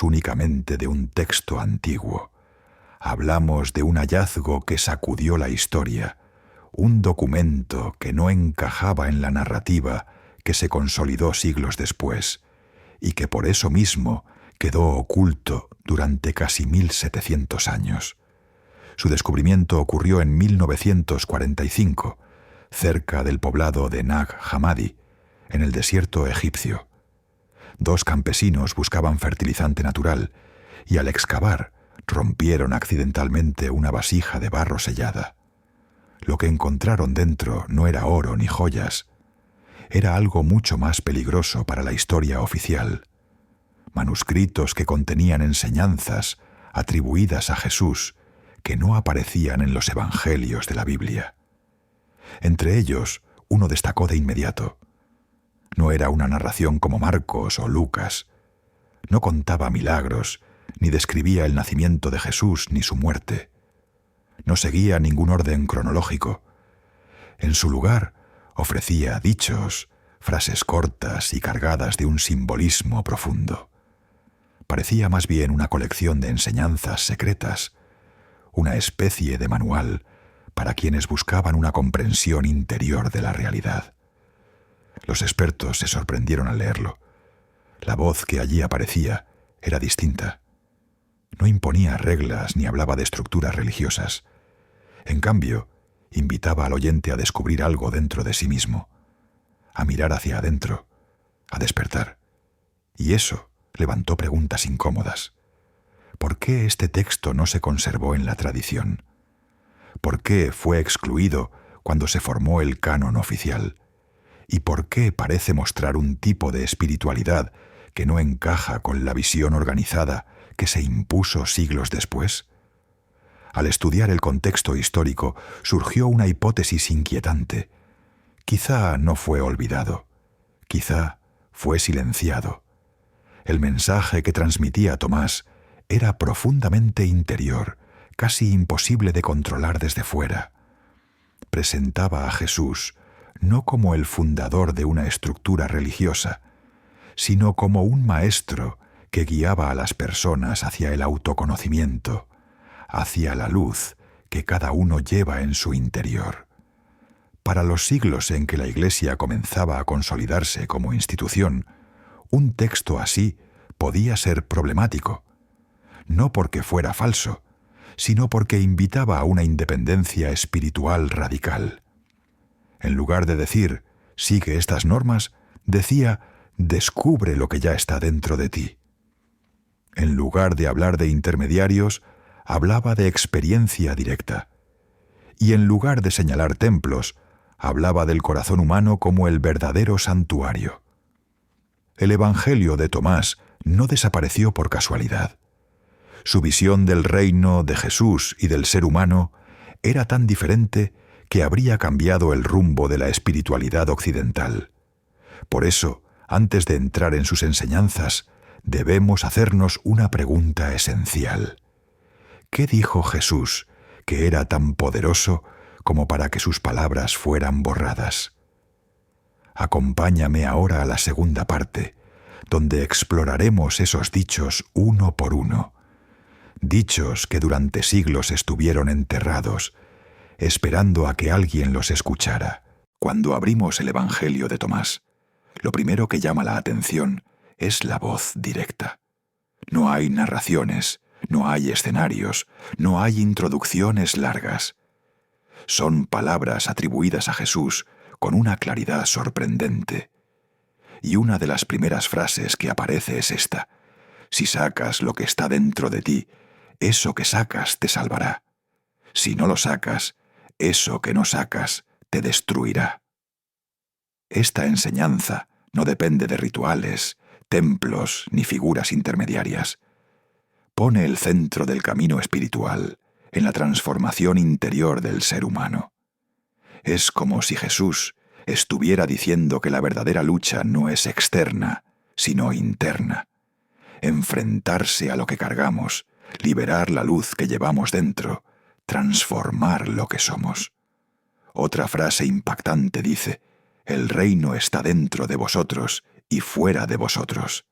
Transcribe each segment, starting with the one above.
únicamente de un texto antiguo. Hablamos de un hallazgo que sacudió la historia, un documento que no encajaba en la narrativa que se consolidó siglos después y que por eso mismo quedó oculto durante casi 1700 años. Su descubrimiento ocurrió en 1945, cerca del poblado de Nag Hammadi, en el desierto egipcio. 2 campesinos buscaban fertilizante natural y al excavar rompieron accidentalmente una vasija de barro sellada. Lo que encontraron dentro no era oro ni joyas. Era algo mucho más peligroso para la historia oficial. Manuscritos que contenían enseñanzas atribuidas a Jesús que no aparecían en los evangelios de la Biblia. Entre ellos, uno destacó de inmediato. No era una narración como Marcos o Lucas. No contaba milagros, ni describía el nacimiento de Jesús ni su muerte. No seguía ningún orden cronológico. En su lugar, ofrecía dichos, frases cortas y cargadas de un simbolismo profundo. Parecía más bien una colección de enseñanzas secretas, una especie de manual para quienes buscaban una comprensión interior de la realidad. Los expertos se sorprendieron al leerlo. La voz que allí aparecía era distinta. No imponía reglas ni hablaba de estructuras religiosas. En cambio, invitaba al oyente a descubrir algo dentro de sí mismo, a mirar hacia adentro, a despertar. Y eso levantó preguntas incómodas. ¿Por qué este texto no se conservó en la tradición? ¿Por qué fue excluido cuando se formó el canon oficial? ¿Y por qué parece mostrar un tipo de espiritualidad que no encaja con la visión organizada que se impuso siglos después? Al estudiar el contexto histórico, surgió una hipótesis inquietante. Quizá no fue olvidado, quizá fue silenciado. El mensaje que transmitía Tomás era profundamente interior, casi imposible de controlar desde fuera. Presentaba a Jesús no como el fundador de una estructura religiosa, sino como un maestro que guiaba a las personas hacia el autoconocimiento, hacia la luz que cada uno lleva en su interior. Para los siglos en que la Iglesia comenzaba a consolidarse como institución, un texto así podía ser problemático, no porque fuera falso, sino porque invitaba a una independencia espiritual radical. En lugar de decir, sigue estas normas, decía, descubre lo que ya está dentro de ti. En lugar de hablar de intermediarios, hablaba de experiencia directa. Y en lugar de señalar templos, hablaba del corazón humano como el verdadero santuario. El Evangelio de Tomás no desapareció por casualidad. Su visión del reino de Jesús y del ser humano era tan diferente que habría cambiado el rumbo de la espiritualidad occidental. Por eso, antes de entrar en sus enseñanzas, debemos hacernos una pregunta esencial. ¿Qué dijo Jesús que era tan poderoso como para que sus palabras fueran borradas? Acompáñame ahora a la segunda parte, donde exploraremos esos dichos uno por uno. Dichos que durante siglos estuvieron enterrados, esperando a que alguien los escuchara. Cuando abrimos el Evangelio de Tomás, lo primero que llama la atención es la voz directa. No hay narraciones, no hay escenarios, no hay introducciones largas. Son palabras atribuidas a Jesús con una claridad sorprendente. Y una de las primeras frases que aparece es esta: si sacas lo que está dentro de ti, eso que sacas te salvará. Si no lo sacas, eso que no sacas te destruirá. Esta enseñanza no depende de rituales, templos ni figuras intermediarias. Pone el centro del camino espiritual en la transformación interior del ser humano. Es como si Jesús estuviera diciendo que la verdadera lucha no es externa, sino interna. Enfrentarse a lo que cargamos, liberar la luz que llevamos dentro, transformar lo que somos. Otra frase impactante dice: el reino está dentro de vosotros y fuera de vosotros.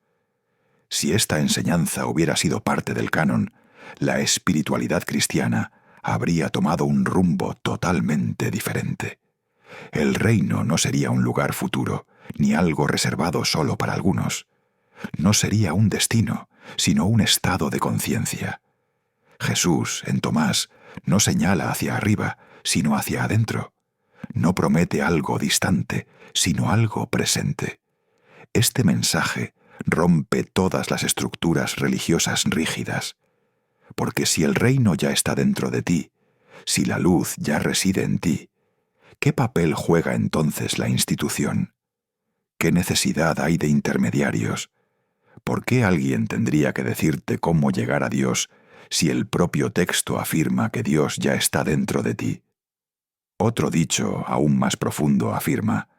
Si esta enseñanza hubiera sido parte del canon, la espiritualidad cristiana habría tomado un rumbo totalmente diferente. El reino no sería un lugar futuro, ni algo reservado solo para algunos. No sería un destino, sino un estado de conciencia. Jesús, en Tomás, no señala hacia arriba, sino hacia adentro. No promete algo distante, sino algo presente. Este mensaje rompe todas las estructuras religiosas rígidas, porque si el reino ya está dentro de ti, si la luz ya reside en ti, ¿qué papel juega entonces la institución? ¿Qué necesidad hay de intermediarios? ¿Por qué alguien tendría que decirte cómo llegar a Dios si el propio texto afirma que Dios ya está dentro de ti? Otro dicho aún más profundo afirma: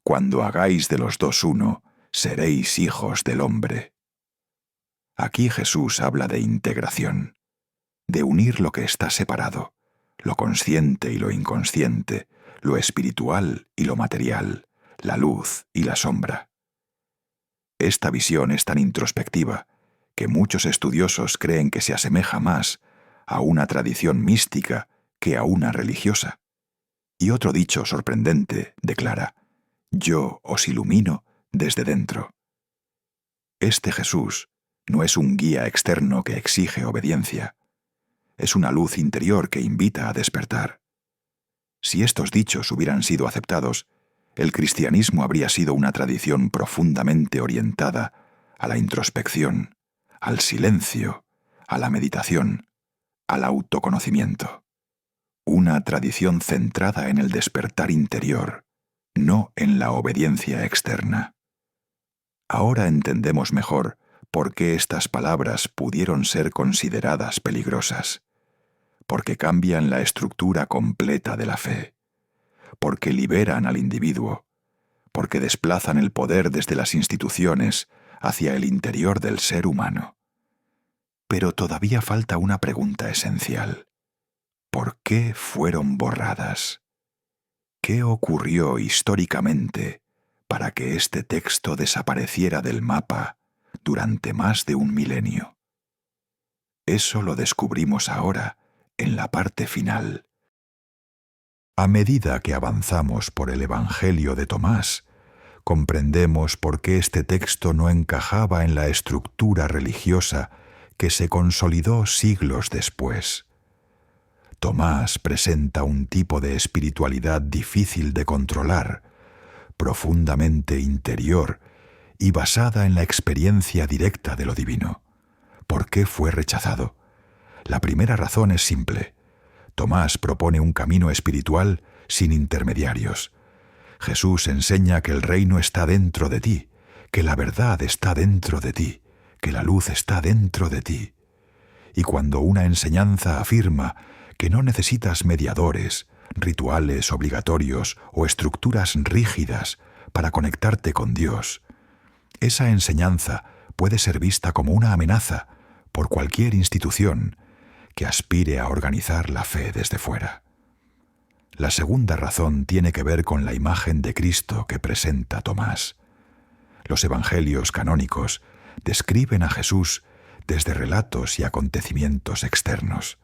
cuando hagáis de los dos uno, seréis hijos del hombre. Aquí Jesús habla de integración, de unir lo que está separado, lo consciente y lo inconsciente, lo espiritual y lo material, la luz y la sombra. Esta visión es tan introspectiva que muchos estudiosos creen que se asemeja más a una tradición mística que a una religiosa. Y otro dicho sorprendente declara: yo os ilumino desde dentro. Este Jesús no es un guía externo que exige obediencia. Es una luz interior que invita a despertar. Si estos dichos hubieran sido aceptados, el cristianismo habría sido una tradición profundamente orientada a la introspección, al silencio, a la meditación, al autoconocimiento. Una tradición centrada en el despertar interior, no en la obediencia externa. Ahora entendemos mejor por qué estas palabras pudieron ser consideradas peligrosas, porque cambian la estructura completa de la fe, porque liberan al individuo, porque desplazan el poder desde las instituciones hacia el interior del ser humano. Pero todavía falta una pregunta esencial: ¿por qué fueron borradas? ¿Qué ocurrió históricamente para que este texto desapareciera del mapa durante más de un milenio? Eso lo descubrimos ahora, en la parte final. A medida que avanzamos por el Evangelio de Tomás, comprendemos por qué este texto no encajaba en la estructura religiosa que se consolidó siglos después. Tomás presenta un tipo de espiritualidad difícil de controlar, profundamente interior y basada en la experiencia directa de lo divino. ¿Por qué fue rechazado? La primera razón es simple. Tomás propone un camino espiritual sin intermediarios. Jesús enseña que el reino está dentro de ti, que la verdad está dentro de ti, que la luz está dentro de ti. Y cuando una enseñanza afirma que no necesitas mediadores, rituales obligatorios o estructuras rígidas para conectarte con Dios, esa enseñanza puede ser vista como una amenaza por cualquier institución que aspire a organizar la fe desde fuera. La segunda razón tiene que ver con la imagen de Cristo que presenta Tomás. Los evangelios canónicos describen a Jesús desde relatos y acontecimientos externos.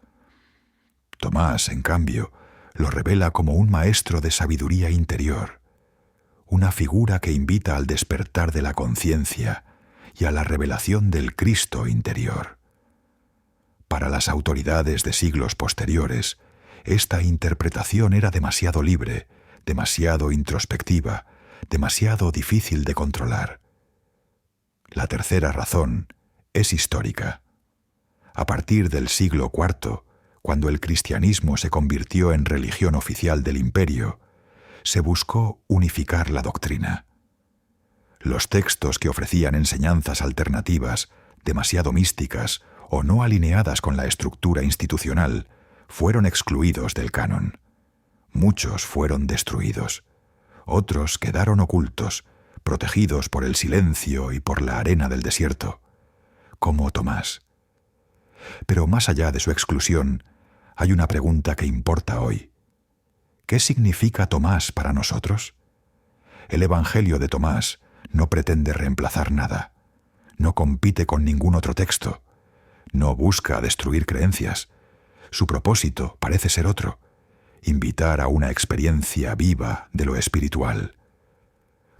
Tomás, en cambio, lo revela como un maestro de sabiduría interior, una figura que invita al despertar de la conciencia y a la revelación del Cristo interior. Para las autoridades de siglos posteriores, esta interpretación era demasiado libre, demasiado introspectiva, demasiado difícil de controlar. La tercera razón es histórica. A partir del siglo IV, cuando el cristianismo se convirtió en religión oficial del imperio, se buscó unificar la doctrina. Los textos que ofrecían enseñanzas alternativas, demasiado místicas o no alineadas con la estructura institucional, fueron excluidos del canon. Muchos fueron destruidos. Otros quedaron ocultos, protegidos por el silencio y por la arena del desierto, como Tomás. Pero más allá de su exclusión, hay una pregunta que importa hoy. ¿Qué significa Tomás para nosotros? El Evangelio de Tomás no pretende reemplazar nada. No compite con ningún otro texto. No busca destruir creencias. Su propósito parece ser otro: invitar a una experiencia viva de lo espiritual.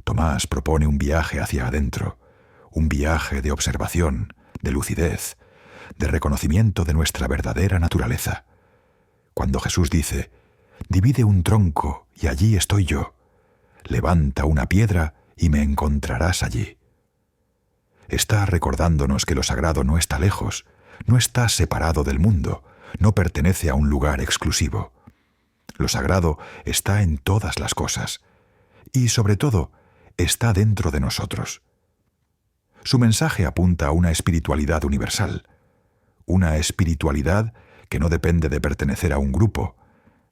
Tomás propone un viaje hacia adentro, un viaje de observación, de lucidez, de reconocimiento de nuestra verdadera naturaleza. Cuando Jesús dice: «Divide un tronco y allí estoy yo. Levanta una piedra y me encontrarás allí». Está recordándonos que lo sagrado no está lejos, no está separado del mundo, no pertenece a un lugar exclusivo. Lo sagrado está en todas las cosas y, sobre todo, está dentro de nosotros. Su mensaje apunta a una espiritualidad universal, una espiritualidad que no depende de pertenecer a un grupo,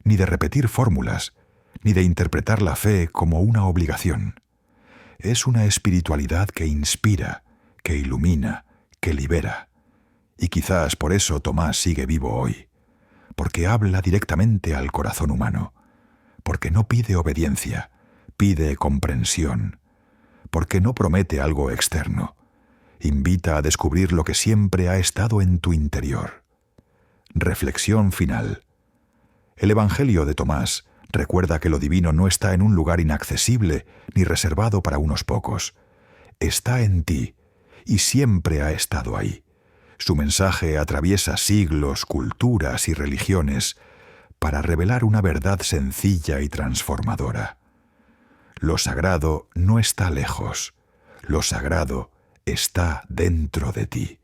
ni de repetir fórmulas, ni de interpretar la fe como una obligación. Es una espiritualidad que inspira, que ilumina, que libera. Y quizás por eso Tomás sigue vivo hoy, porque habla directamente al corazón humano, porque no pide obediencia, pide comprensión, porque no promete algo externo, invita a descubrir lo que siempre ha estado en tu interior. Reflexión final. El Evangelio de Tomás recuerda que lo divino no está en un lugar inaccesible ni reservado para unos pocos. Está en ti y siempre ha estado ahí. Su mensaje atraviesa siglos, culturas y religiones para revelar una verdad sencilla y transformadora. Lo sagrado no está lejos, lo sagrado está dentro de ti.